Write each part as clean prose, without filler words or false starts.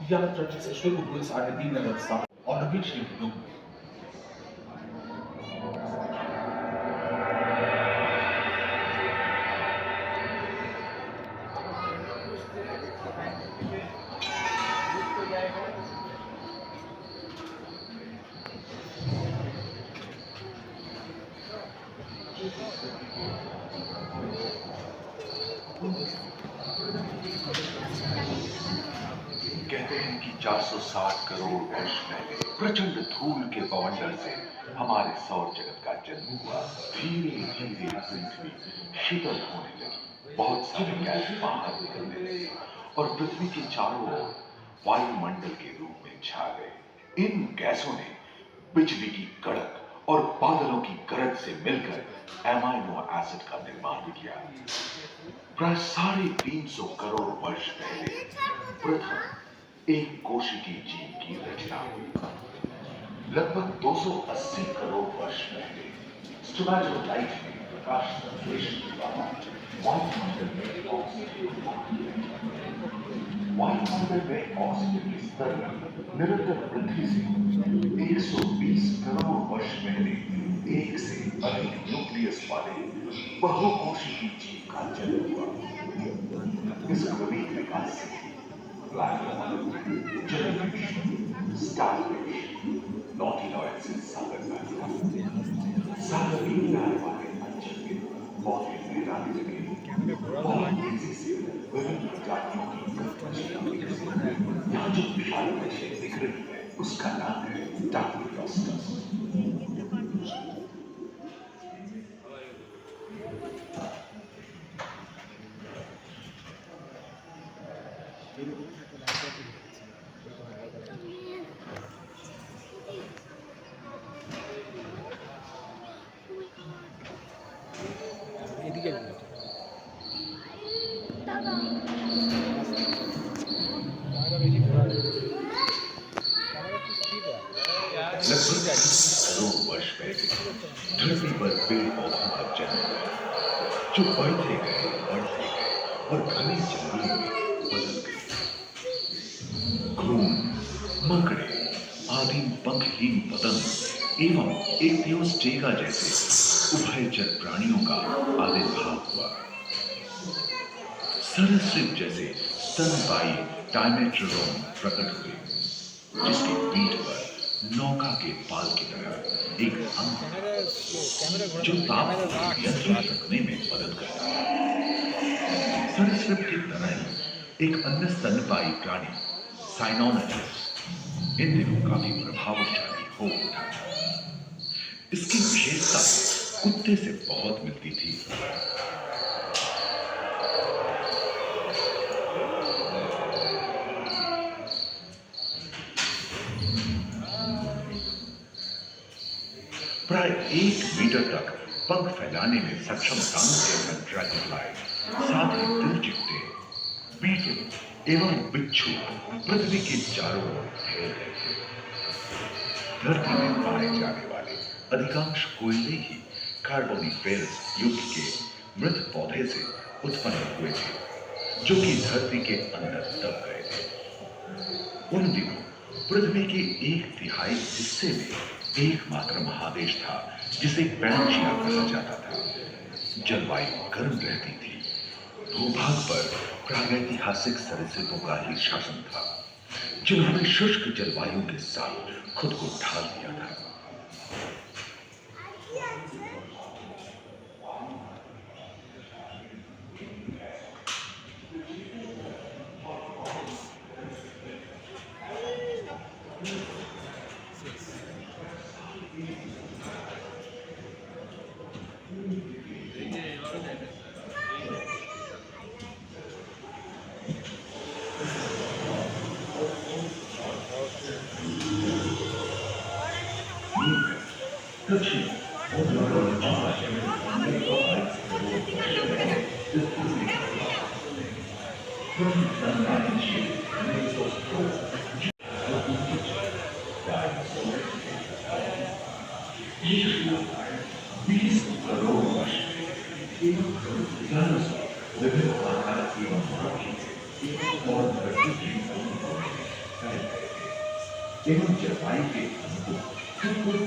Ja, das ist Schwimmbad ist eine Wiener on the beach you कहते हैं कि 460 करोड़ वर्ष पहले प्रचंड धूल के बवंडर से हमारे सौर जगत का जन्म हुआ। धीरे धीरे पृथ्वी शीतल होने लगी, बहुत सारे गैस बाहर निकलने लगे और पृथ्वी के चारों ओर वायुमंडल के रूप में छा गए। इन गैसों ने बिजली की कड़क और बादलों की गरज से मिलकर एमाइनो एसिड का निर्माण किया। प्राय 350 करोड़ वर्ष पहले प्रथम एक कोशिकीय जीव की रचना हुई। लगभग 280 करोड़ वर्ष पहले स्टोमेटोलाइट ने प्रकाश संश्लेषण के बाद वायुमंडल में ऑक्सीजन के स्तर में निरंतर वृद्धि से 120 करोड़ वर्ष पहले एक से अधिक न्यूक्लियस वाले बहुकोशिकीय जीव का जन्म हुआ। इस क्रमिक विकास से jellyfish, starfish, nautiloids से सागर पैदा। सागरीय नार वाले अंचल के पौधे लहराने लगे। बहुत तेजी से विभिन्न प्रजातियों की यहाँ जो विशाल मछली दिख रही है उसका नाम है डार्विनोस्टस। करोड़ वर्ष पहले धरती पर पेड़ पौधों का जन्म हुआ जो बढ़ते गए और घने जंगलों में बदल गए। घूम, मकड़े, आदि पंखहीन पतंग एवं एक देवस्टेगा जैसे उभयचर प्राणियों का आविर्भाव हुआ। सरसृप जैसे स्तनपायी डायमेट्रोडोन प्रकट हुए जिसकी पीठ पर नौका के पाल की तरह एक अंग जो ताप को नियंत्रित रखने में मदद करता है। सरसृप की तरह ही एक अन्य स्तनपायी प्राणी साइनोनिड्स इन दिनों काफी प्रभावशाली हो उठा था। इसकी विशेषता कुत्ते से बहुत मिलती थी। प्राय 1 मीटर तक पंख फैलाने में सक्षम टांग के ड्रैगनफ्लाई, साथ ही दिलचिट्टे, बीटल एवं बिच्छू पृथ्वी के चारों ओर फैल गए थे। धरती में पाए जाने वाले अधिकांश कोयले ही कार्बोनिफेरस युग के मृत पौधे से उत्पन्न हुए थे जो कि धरती के अंदर दब गए थे। उन दिनों पृथ्वी के 1/3 हिस्से में एकमात्र महादेश था जिसे पैंजिया कहा जाता था। जलवायु गर्म रहती थी। भूभाग पर प्रागैतिहासिक सरीसृपों का ही शासन था जिन्होंने शुष्क जलवायु के साथ खुद को ढाल दिया था। एवं जलवायु के अनुकूल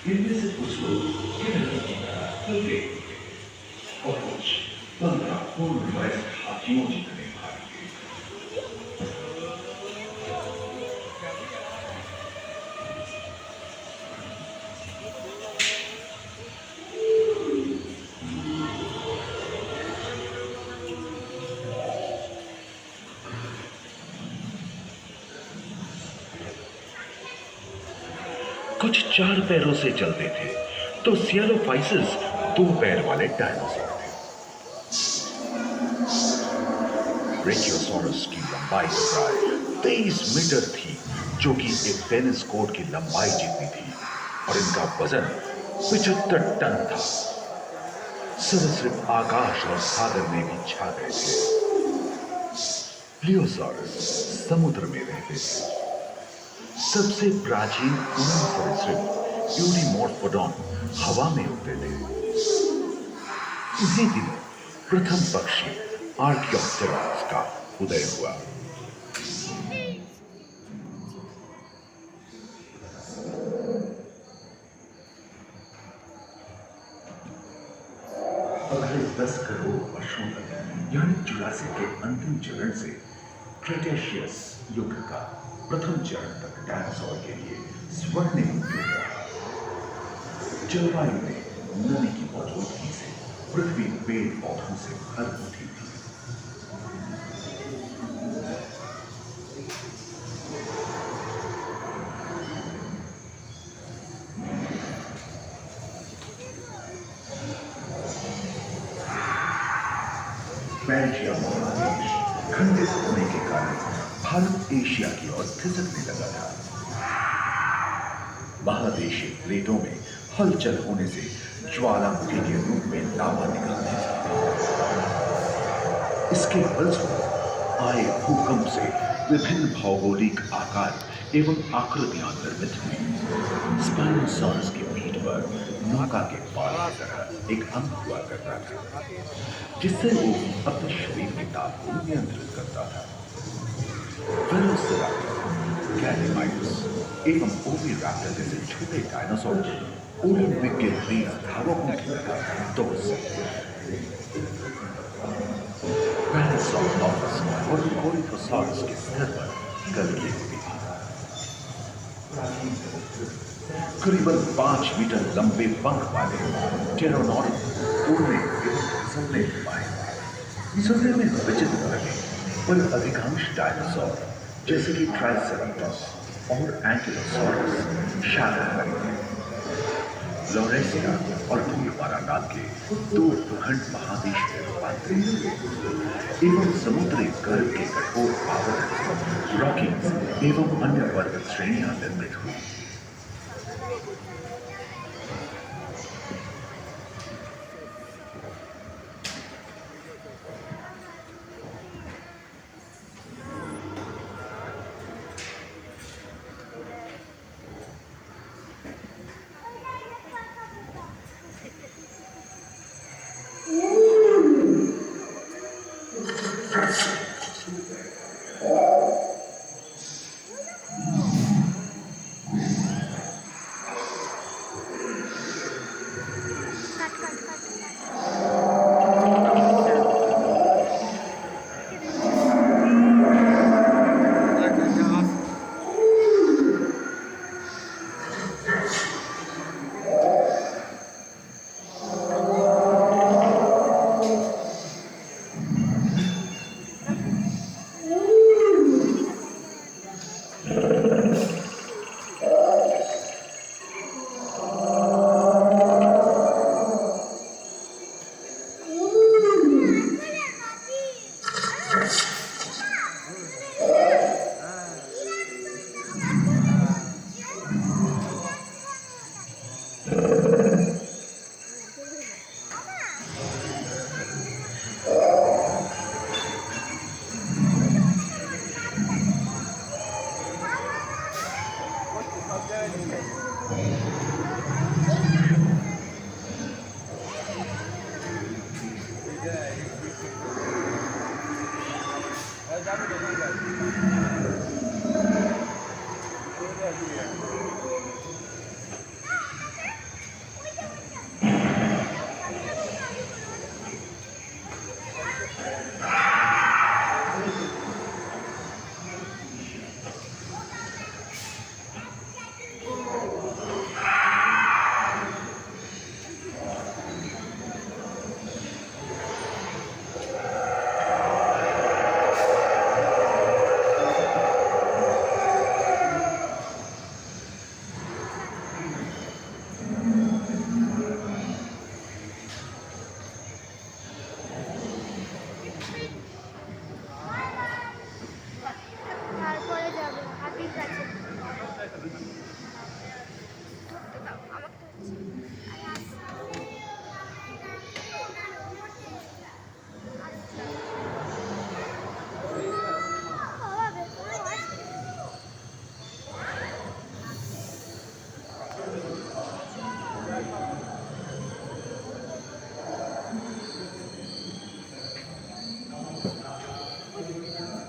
इनमें से कुछ लोग हल्के और कुछ 15 पूर्ण वयस्क हाथियों जितने भारी कुछ 4 पैरों से चलते थे तो सियालोफाइसिस 2 पैर वाले डायनासोर थे। ब्रेकियोसॉरस की लंबाई प्राय 23 मीटर थी, जो कि एक टेनिस कोर्ट की लंबाई जितनी थी, और इनका वजन 75 टन था। सरीसृप आकाश और सागर में भी छा गए थे। प्लियोसॉरस समुद्र में रहते थे। सबसे प्राचीन उड़न सरीसृप यूडीमॉर्फोडॉन हवा में उड़ते थे। इन्हीं दिनों प्रथम पक्षी आर्कियोप्टेरॉस का उदय हुआ। अगले 10 करोड़ वर्षों तक, यानी जुरासिक के अंतिम चरण से क्रेटेशियस युग का प्रथम चरण तक डायनासोर के लिए स्वर्णिम युग रहा। जलवायु में नमी की मौजूदगी से पृथ्वी पेड़ पौधों से भर उठी थी। पैंजिया महादेश खंडित होने के कारण भारत एशिया की ओर खिसकने लगा था। महादेशीय प्लेटों में हलचल होने से ज्वालामुखी के रूप में लावा निकलने लगा। इसके फलस्वरूप आए भूकंप से विभिन्न भौगोलिक आकार एवं आकृतियां निर्मित हुई। स्पाइनोसॉरस के पीठ पर नौका के पाल की तरह एक अंग हुआ करता था, जिससे वो अपने शरीर के ताप को नियंत्रित करता था। वेलोसिराप्टर, कैलिमाइट्स एवं ओविराप्टर जैसे छोटे डायनासोर ओलंपिक के तेज धावकों की तरह दौड़ सकते हैं। पैरासाउरोपस और कोरिथोसॉरस के स्तर पर गलगी होती थी। करीबन 5 मीटर लंबे पंख वाले टेरोनॉडन उड़ने एवं फिसलने के पाए। सुनने में विचित्र लगे, पर अधिकांश डायनासोर जैसे कि ट्राइसेराटोप्स और एंकिलोसॉरस शाकाहारी थे। लॉरेसिया और ट्यूबारा नाम के 2 भूखंड महादेश में रूपांतरित हुए एवं समुद्री गर्भ के कठोर आवरण रॉकीज एवं अन्य पर्वत श्रेणियां निर्मित हुई।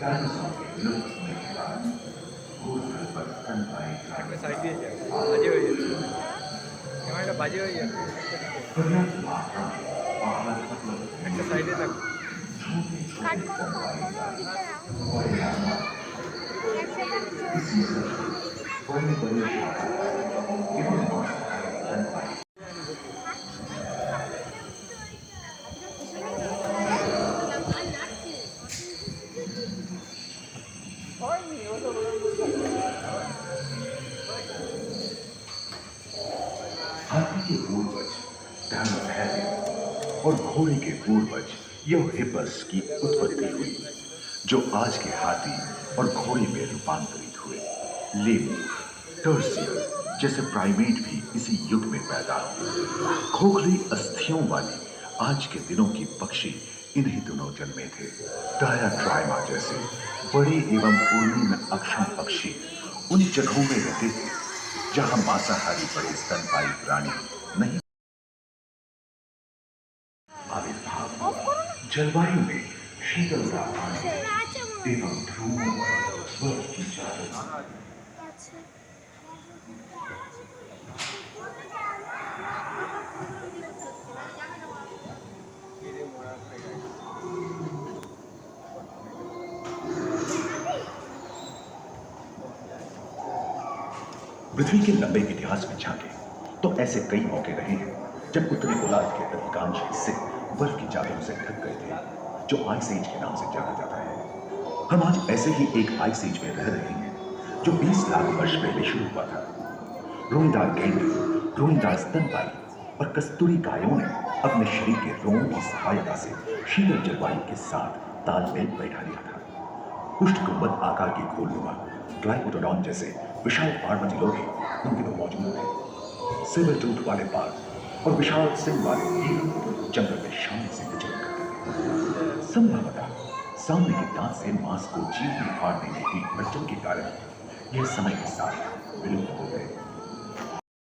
डायनासोर के विलुप्त होने के बाद भूतल पर स्तनपायी একটা সাইড দিয়ে যায় বাজে হয়ে যাচ্ছে ক্যামেরাটা বাজে হয়ে যাচ্ছে पर्याप्त मात्रा में आहार उपलब्ध একটা সাইডে থাকো छोटे কাট छोटे করো কাট स्तनपायी করো ওদিকটা রাখো बड़े একসাথে इसी से बड़े बड़े शाखा एवं मांसाहारी स्तनपायी हाथी के पूर्वज डायनोसॉरस और घोड़े के पूर्वज यूहिपस की उत्पत्ति हुई, जो आज के हाथी और घोड़े में रूपांतरित हुए। लेमूर, टर्सियर जैसे प्राइमेट भी इसी युग में पैदा हुए। खोखली अस्थियों वाली आज के दिनों की पक्षी इन्हीं दिनों जन्मे थे। डायाट्राइमा जैसे बड़े एवं उड़ने में अक्षम पक्षी उन जगहों में रहते थे जहां मांसाहारी बड़े स्तनपायी प्राणी नहीं। आविर्भाव जलवायु में शीतलता आने एवं ध्रुवों पर बर्फ की चादर पृथ्वी के लंबे इतिहास में झांके तो ऐसे कई मौके रहे हैं जब उत्तरी गोलार्ध के अधिकांश हिस्से बर्फ की चादरों से ढक गए थे, जो आइस एज के नाम से जाना जाता है। हम आज ऐसे ही एक आइस एज में रह रहे हैं जो 20 लाख वर्ष पहले शुरू हुआ था। रोईंदार गेंडे, रोईंदार स्तनपायी और कस्तूरी गायों ने अपने शरीर के रोमों की सहायता से शीतल जलवायु के साथ तालमेल बैठा लिया था। पुष्ट गुंबद आकार की खोलनुमा ग्लाइकोडोन जैसे विशाल पार्वती लोग उन दिनों मौजूद थे। सिल्वर टूथ वाले बाघ और विशाल सिंह वाले हीरे जंगल में शान से विचरण करते थे। संभवतः सामने के दांत से मांस को जीव में फाड़ देने की अड़चन के कारण यह समय के साथ विलुप्त हो गए।